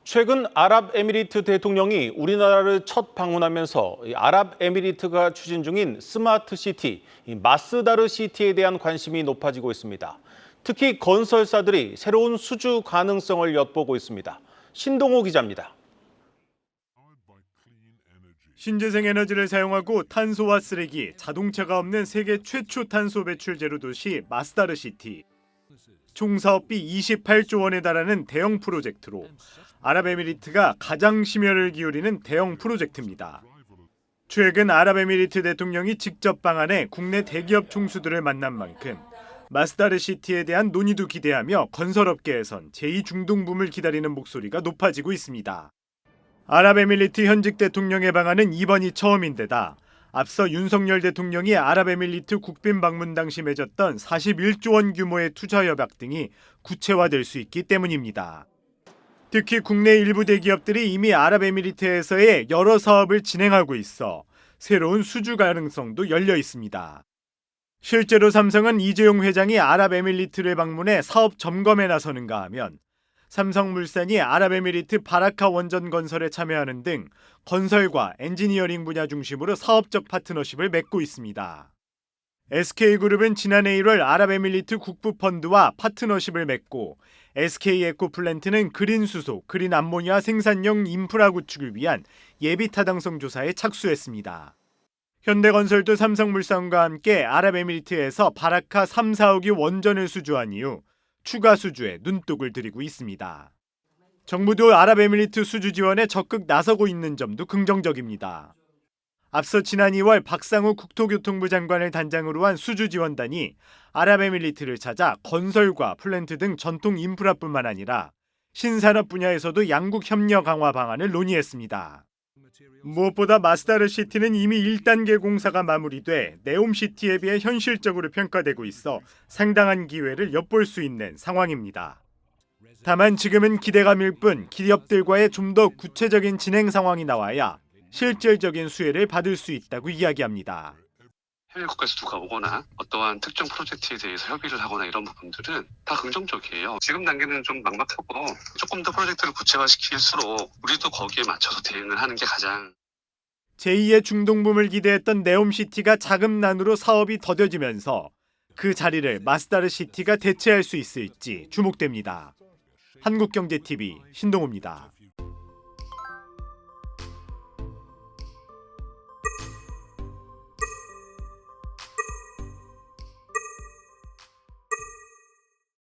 최근 아랍에미리트 대통령이 우리나라를 첫 방문하면서 아랍에미리트가 추진 중인 스마트 시티, 마스다르 시티에 대한 관심이 높아지고 있습니다. 특히 건설사들이 새로운 수주 가능성을 엿보고 있습니다. 신동호 기자입니다. 신재생 에너지를 사용하고 탄소와 쓰레기, 자동차가 없는 세계 최초 탄소 배출 제로 도시 마스다르 시티. 총 사업비 28조 원에 달하는 대형 프로젝트로 아랍에미리트가 가장 심혈을 기울이는 대형 프로젝트입니다. 최근 아랍에미리트 대통령이 직접 방한해 국내 대기업 총수들을 만난 만큼 마스다르 시티에 대한 논의도 기대하며 건설업계에선 제2중동붐을 기다리는 목소리가 높아지고 있습니다. 아랍에미리트 현직 대통령의 방한은 이번이 처음인데다 앞서 윤석열 대통령이 아랍에미리트 국빈 방문 당시 맺었던 41조 원 규모의 투자 협약 등이 구체화될 수 있기 때문입니다. 특히 국내 일부 대기업들이 이미 아랍에미리트에서의 여러 사업을 진행하고 있어 새로운 수주 가능성도 열려 있습니다. 실제로 삼성은 이재용 회장이 아랍에미리트를 방문해 사업 점검에 나서는가 하면 삼성물산이 아랍에미리트 바라카 원전 건설에 참여하는 등 건설과 엔지니어링 분야 중심으로 사업적 파트너십을 맺고 있습니다. SK그룹은 지난해 1월 아랍에미리트 국부펀드와 파트너십을 맺고 SK에코플랜트는 그린 수소, 그린 암모니아 생산용 인프라 구축을 위한 예비 타당성 조사에 착수했습니다. 현대건설도 삼성물산과 함께 아랍에미리트에서 바라카 3, 4호기 원전을 수주한 이후 추가 수주에 눈독을 들이고 있습니다. 정부도 아랍에미리트 수주 지원에 적극 나서고 있는 점도 긍정적입니다. 앞서 지난 2월 박상우 국토교통부 장관을 단장으로 한 수주 지원단이 아랍에미리트를 찾아 건설과 플랜트 등 전통 인프라뿐만 아니라 신산업 분야에서도 양국 협력 강화 방안을 논의했습니다. 무엇보다 마스다르 시티는 이미 1단계 공사가 마무리돼 네옴시티에 비해 현실적으로 평가되고 있어 상당한 기회를 엿볼 수 있는 상황입니다. 다만 지금은 기대감일 뿐 기업들과의 좀 더 구체적인 진행 상황이 나와야 실질적인 수혜를 받을 수 있다고 이야기합니다. 해외 국가에서 누가 오거나 어떠한 특정 프로젝트에 대해서 협의를 하거나 이런 부분들은 다 긍정적이에요. 지금 단계는 좀 막막하고 조금 더 프로젝트를 구체화시킬수록 우리도 거기에 맞춰서 대응을 하는 게 가장 제2의 중동붐을 기대했던 네옴시티가 자금난으로 사업이 더뎌지면서 그 자리를 마스다르 시티가 대체할 수 있을지 주목됩니다. 한국경제TV 신동호입니다.